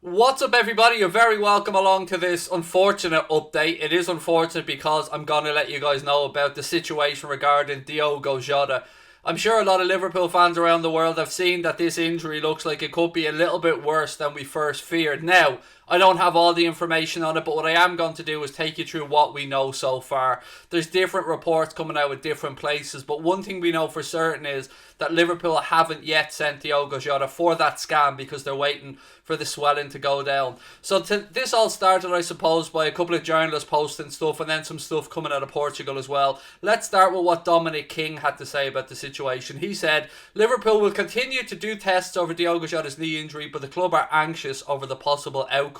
What's up, everybody? You're very welcome along to this unfortunate update. It is unfortunate because I'm going to let you guys know about the situation regarding Diogo Jota. I'm sure a lot of Liverpool fans around the world have seen that this injury looks like it could be a little bit worse than we first feared. Now, I don't have all the information on it, but what I am going to do is take you through what we know so far. There's different reports coming out of different places, but one thing we know for certain is that Liverpool haven't yet sent Diogo Jota for that scan because they're waiting for the swelling to go down. So this all started, I suppose, by a couple of journalists posting stuff and then some stuff coming out of Portugal as well. Let's start with what Dominic King had to say about the situation. He said, Liverpool will continue to do tests over Diogo Jota's knee injury, but the club are anxious over the possible outcome.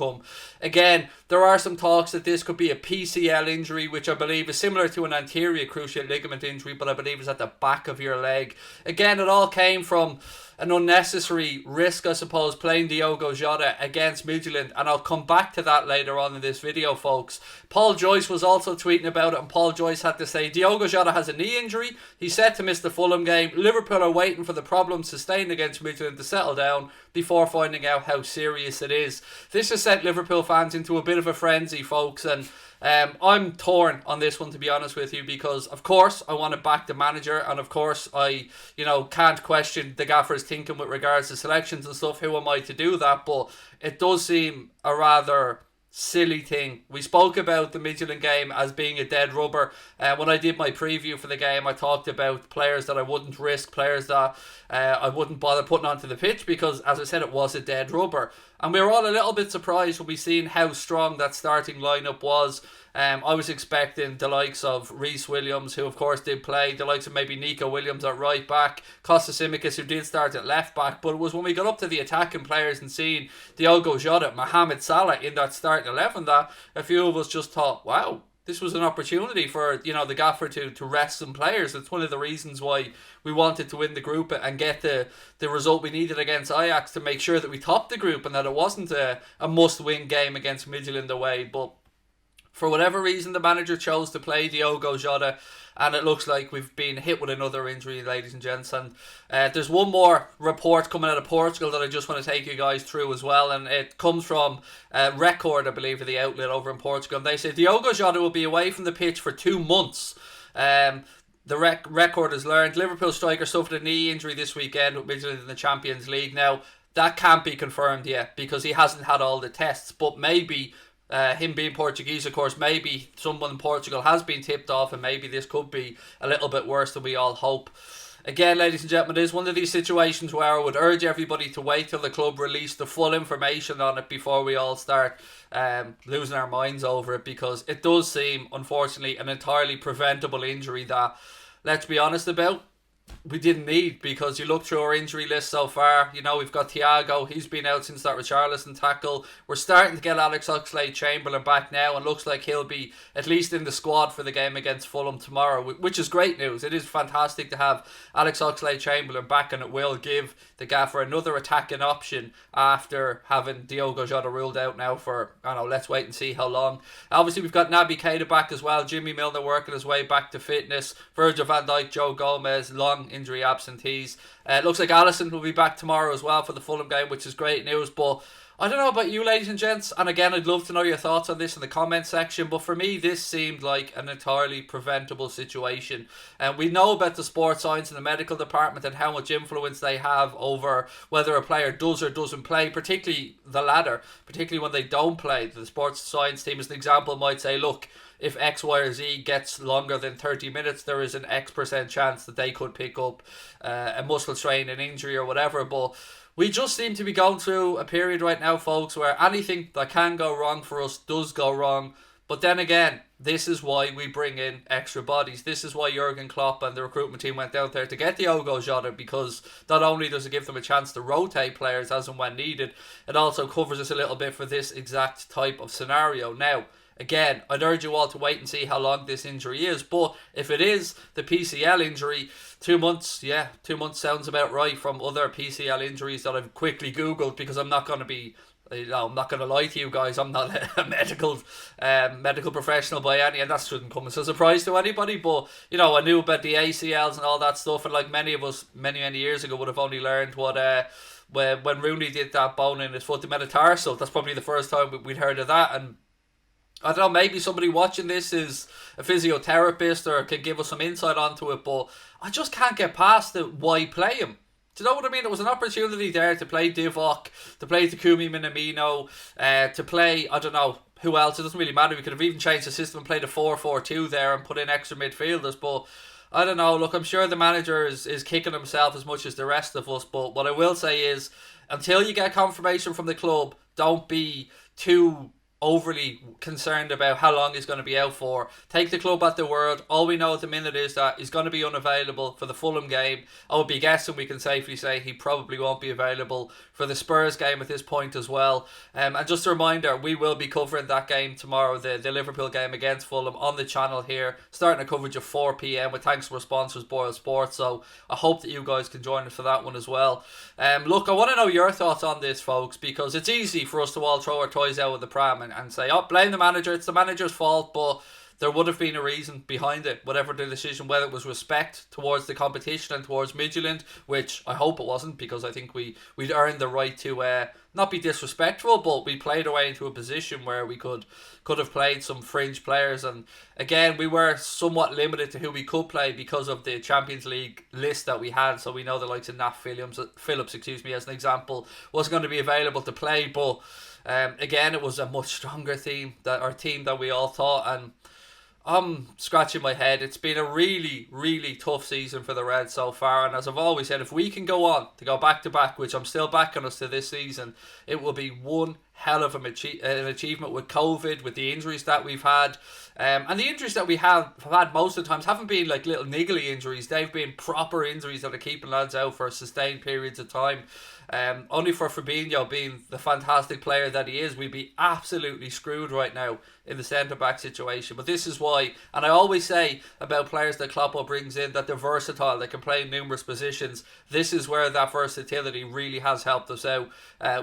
Again, there are some talks that this could be a PCL injury, which I believe is similar to an anterior cruciate ligament injury, but I believe is at the back of your leg. Again, it all came from an unnecessary risk, I suppose, playing Diogo Jota against Midtjylland, and I'll come back to that later on in this video, folks. Paul Joyce was also tweeting about it, and Paul Joyce had to say, Diogo Jota has a knee injury. He's set to miss the Fulham game. Liverpool are waiting for the problems sustained against Midtjylland to settle down before finding out how serious it is. This has sent Liverpool fans into a bit of a frenzy, folks, and I'm torn on this one, to be honest with you, because of course I want to back the manager, and of course I can't question the gaffer's thinking with regards to selections and stuff. Who am I to do that? But it does seem a rather silly thing. We spoke about the Midtjylland game as being a dead rubber. When I did my preview for the game, I talked about players that I wouldn't risk, players that I wouldn't bother putting onto the pitch because, as I said, it was a dead rubber. And we were all a little bit surprised when we seen how strong that starting lineup was. I was expecting the likes of Reece Williams, who of course did play, the likes of maybe Nico Williams at right back, Kostas Tsimikas, who did start at left back, but it was when we got up to the attacking players and seeing Diogo Jota, Mohamed Salah in that starting 11 that a few of us just thought, wow, this was an opportunity for the gaffer to rest some players. It's one of the reasons why we wanted to win the group and get the result we needed against Ajax to make sure that we topped the group and that it wasn't a must-win game against Midtjylland away. But for whatever reason, the manager chose to play Diogo Jota, and it looks like we've been hit with another injury, ladies and gents. And there's one more report coming out of Portugal that I just want to take you guys through as well, and it comes from Record, I believe, of the outlet over in Portugal. And they say Diogo Jota will be away from the pitch for 2 months. The Record has learned Liverpool striker suffered a knee injury this weekend with Midtjylland in the Champions League. Now, that can't be confirmed yet because he hasn't had all the tests, but maybe him being Portuguese, of course, maybe someone in Portugal has been tipped off, and maybe this could be a little bit worse than we all hope. Again, ladies and gentlemen, it is one of these situations where I would urge everybody to wait till the club release the full information on it before we all start losing our minds over it, because it does seem, unfortunately, an entirely preventable injury that, let's be honest about, we didn't need, because you look through our injury list so far. We've got Thiago, he's been out since that Richarlison tackle. We're starting to get Alex Oxlade-Chamberlain back now, and looks like he'll be at least in the squad for the game against Fulham tomorrow, which is great news. It is fantastic to have Alex Oxlade-Chamberlain back, and it will give the gaffer another attacking option after having Diogo Jota ruled out now for, I don't know, let's wait and see how long. Obviously, we've got Naby Keita back as well, Jimmy Milner working his way back to fitness, Virgil van Dijk, Joe Gomez, long injury absentees. It looks like Alisson will be back tomorrow as well for the Fulham game, which is great news. But I don't know about you, ladies and gents, and again, I'd love to know your thoughts on this in the comment section, but for me, this seemed like an entirely preventable situation. And we know about the sports science and the medical department and how much influence they have over whether a player does or doesn't play, particularly the latter, particularly when they don't play. The sports science team, as an example, might say, look, if X, Y, or Z gets longer than 30 minutes, there is an X% chance that they could pick up a muscle strain, an injury, or whatever. But we just seem to be going through a period right now, folks, where anything that can go wrong for us does go wrong. But then again, this is why we bring in extra bodies. This is why Jurgen Klopp and the recruitment team went out there to get Diogo Jota, because not only does it give them a chance to rotate players as and when needed, it also covers us a little bit for this exact type of scenario. Now, again, I'd urge you all to wait and see how long this injury is. But if it is the PCL injury, 2 months, 2 months sounds about right from other PCL injuries that I've quickly Googled, because I'm not going to be, I'm not going to lie to you guys, I'm not a medical professional by any, and that shouldn't come as a surprise to anybody. But I knew about the ACLs and all that stuff, and like many of us many years ago would have only learned what when Rooney did that bone in his foot, the metatarsal. That's probably the first time we'd heard of that. And I don't know, maybe somebody watching this is a physiotherapist or can give us some insight onto it, but I just can't get past it. Why play him? Do you know what I mean? There was an opportunity there to play Divock, to play Takumi Minamino, to play, I don't know, who else. It doesn't really matter. We could have even changed the system and played a 4-4-2 there and put in extra midfielders, but I don't know. Look, I'm sure the manager is kicking himself as much as the rest of us, but what I will say is, until you get confirmation from the club, don't be too overly concerned about how long he's going to be out for. Take the club at the word. All we know at the minute is that he's going to be unavailable for the Fulham game. I would be guessing we can safely say he probably won't be available for the Spurs game at this point as well. And just a reminder, we will be covering that game tomorrow, the Liverpool game against Fulham, on the channel here, starting a coverage of 4 p.m. with thanks to our sponsors, Boyle Sports. So I hope that you guys can join us for that one as well. Look, I want to know your thoughts on this, folks, because it's easy for us to all throw our toys out with the pram and say, oh, blame the manager, it's the manager's fault, but there would have been a reason behind it, whatever the decision, whether it was respect towards the competition and towards Midtjylland, which I hope it wasn't, because I think we'd earned the right to not be disrespectful, but we played our way into a position where we could have played some fringe players, and again, we were somewhat limited to who we could play because of the Champions League list that we had. So we know the likes of Nat Phillips, as an example, wasn't going to be available to play, but again, it was a much stronger team that we all thought, and I'm scratching my head. It's been a really, really tough season for the Reds so far, and as I've always said, if we can go on to go back to back, which I'm still backing us to this season, it will be one hell of an achievement with COVID, with the injuries that we've had. And the injuries that we have had most of the times haven't been like little niggly injuries. They've been proper injuries that are keeping lads out for sustained periods of time. Only for Fabinho being the fantastic player that he is, we'd be absolutely screwed right now in the centre-back situation. But this is why, and I always say about players that Kloppo brings in, that they're versatile, they can play in numerous positions. This is where that versatility really has helped us out,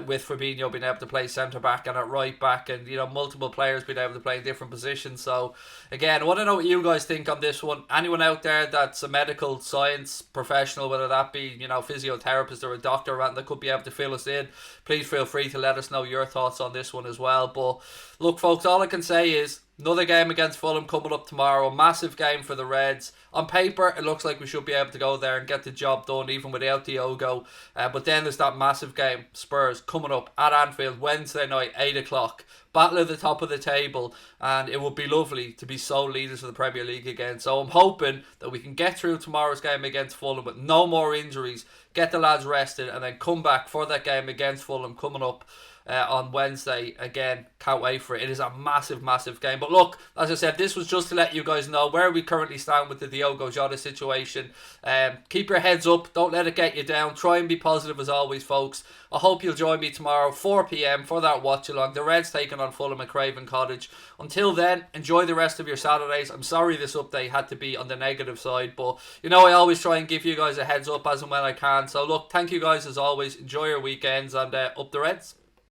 with Fabinho being able to play centre-back and at right-back, and multiple players being able to play in different positions. So again, I want to know what you guys think on this one. Anyone out there that's a medical science professional, whether that be physiotherapist or a doctor around that could be able to fill us in, please feel free to let us know your thoughts on this one as well. But look, folks, all I can say is another game against Fulham coming up tomorrow. A massive game for the Reds. On paper, it looks like we should be able to go there and get the job done even without Diogo. But then there's that massive game, Spurs, coming up at Anfield Wednesday night, 8 o'clock. Battle at the top of the table, and it would be lovely to be sole leaders of the Premier League again. So I'm hoping that we can get through tomorrow's game against Fulham with no more injuries, get the lads rested, and then come back for that game against Fulham coming up on Wednesday. Again, can't wait for it. It is a massive, massive game. But look, as I said, this was just to let you guys know where we currently stand with the Diogo Jota situation. Keep your heads up. Don't let it get you down. Try and be positive as always, folks. I hope you'll join me tomorrow, 4 p.m, for that watch-along. The Reds taking on Fulham at Craven Cottage. Until then, enjoy the rest of your Saturdays. I'm sorry this update had to be on the negative side, but I always try and give you guys a heads up as and when I can. So look, thank you guys as always. Enjoy your weekends, and up the Reds.